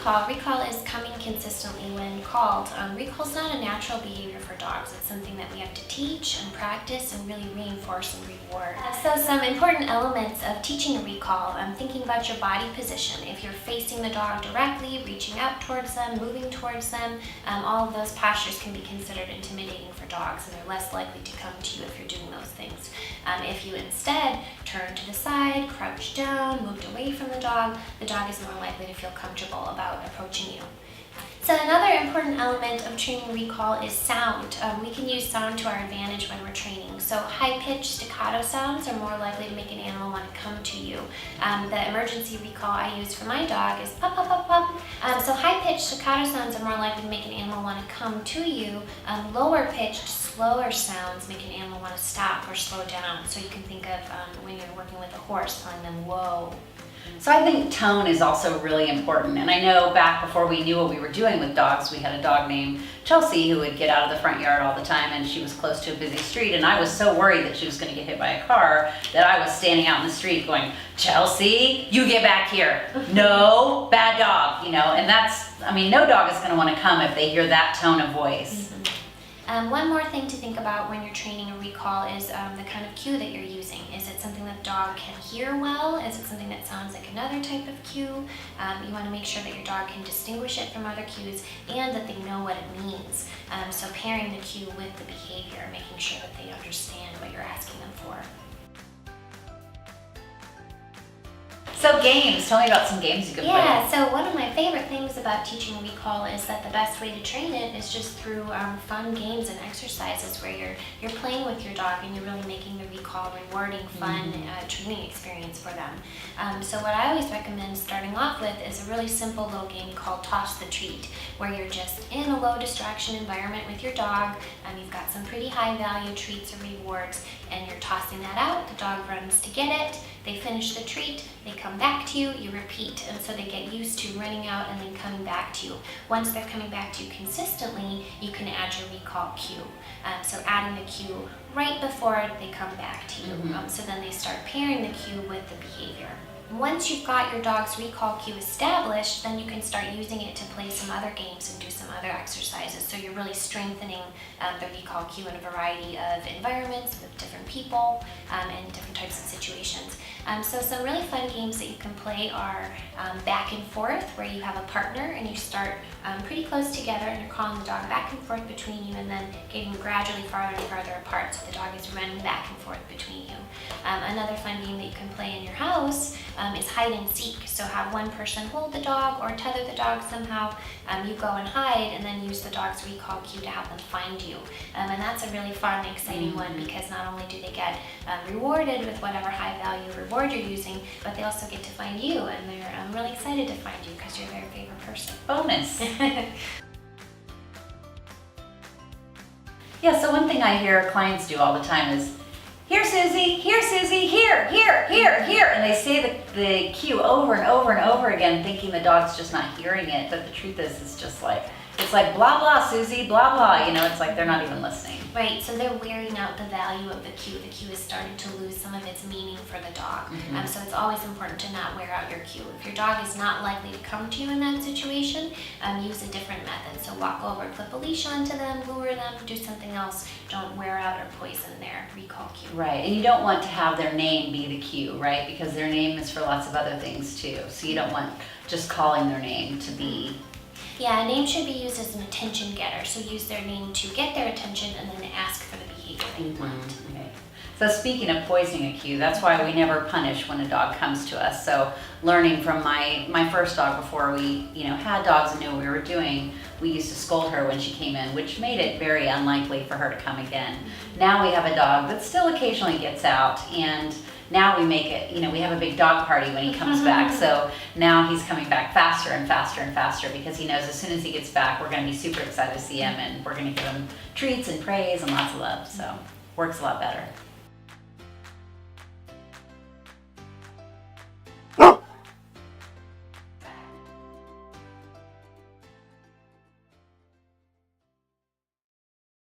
recall is coming consistently when called. Recall is not a natural behavior for dogs. It's something that we have to teach and practice and really reinforce and reward. So some important elements of teaching a recall, thinking about your body position. If you're facing the dog directly, reaching out towards them, moving towards them, all of those postures can be considered intimidating for dogs, and they're less likely to come to you if you're doing those things. If you instead turn to the side, crouch down, moved away from the dog is more likely to feel comfortable about approaching you. So another important element of training recall is sound. We can use sound to our advantage when we're training. So high-pitched staccato sounds are more likely to make an animal want to come to you. The emergency recall I use for my dog is pop, pop, pop, pop. So high-pitched staccato sounds are more likely to make an animal want to come to you. Lower-pitched, slower sounds make an animal want to stop or slow down. So you can think of when you're working with a horse, telling them, whoa. So I think tone is also really important. And I know back before we knew what we were doing with dogs, we had a dog named Chelsea who would get out of the front yard all the time, and she was close to a busy street. And I was so worried that she was going to get hit by a car that I was standing out in the street going, Chelsea, you get back here. No, bad dog, and no dog is going to want to come if they hear that tone of voice. One more thing to think about when you're training a recall is the kind of cue that you're using. Is it something that the dog can hear well? Is it something that sounds like another type of cue? You want to make sure that your dog can distinguish it from other cues and that they know what it means. So pairing the cue with the behavior, making sure that they understand what you're asking them for. So games, tell me about some games you could play. Yeah, so one of my favorite things about teaching recall is that the best way to train it is just through fun games and exercises where you're playing with your dog and you're really making the recall rewarding, fun training experience for them. So what I always recommend starting off with is a really simple little game called Toss the Treat, where you're just in a low distraction environment with your dog, you've got some pretty high value treats or rewards, and you're tossing that out. The dog runs to get it, they finish the treat, they come back to you, you repeat, and so they get used to running out and then coming back to you. Once they're coming back to you consistently, you can add your recall cue. So adding the cue right before they come back to you. So then they start pairing the cue with the behavior. Once you've got your dog's recall cue established, then you can start using it to play some other games and do some other exercises. So you're really strengthening the recall cue in a variety of environments with different people and different types of situations. So some really fun games that you can play are back and forth, where you have a partner and you start pretty close together and you're calling the dog back and forth between you and then getting gradually farther and farther apart, so the dog is running back and forth between you. Another fun game that you can play in your house is hide and seek. So have one person hold the dog or tether the dog somehow. You go and hide and then use the dog's recall cue to have them find you. And that's a really fun, exciting one, because not only do they get rewarded with whatever high value reward you're using, but they also get to find you, and they're really excited to find you because you're their favorite person. Bonus. Yeah, so one thing I hear clients do all the time is, here Susie, here, here, and they say the cue over and over and over again, thinking the dog's just not hearing it, but the truth is, it's like blah blah Susie, blah blah, it's like they're not even listening. Right, so they're wearing out the value of the cue. The cue is starting to lose some of its meaning for the dog. So it's always important to not wear out your cue. If your dog is not likely to come to you in that situation, use a different method. So walk over, clip a leash onto them, lure them, do something else. Don't wear out or poison their recall cue. Right, and you don't want to have their name be the cue, right? Because their name is for lots of other things too. So you don't want just calling their name to be... Yeah, a name should be used as an attention getter. So use their name to get their attention and then ask for the behavior that you want. Okay. So speaking of poisoning a cue, that's why we never punish when a dog comes to us. So learning from my first dog before we had dogs and knew what we were doing, we used to scold her when she came in, which made it very unlikely for her to come again. Now we have a dog that still occasionally gets out, and now we make it, we have a big dog party when he comes back. So now he's coming back faster and faster and faster, because he knows as soon as he gets back, we're going to be super excited to see him, and we're going to give him treats and praise and lots of love. So works a lot better.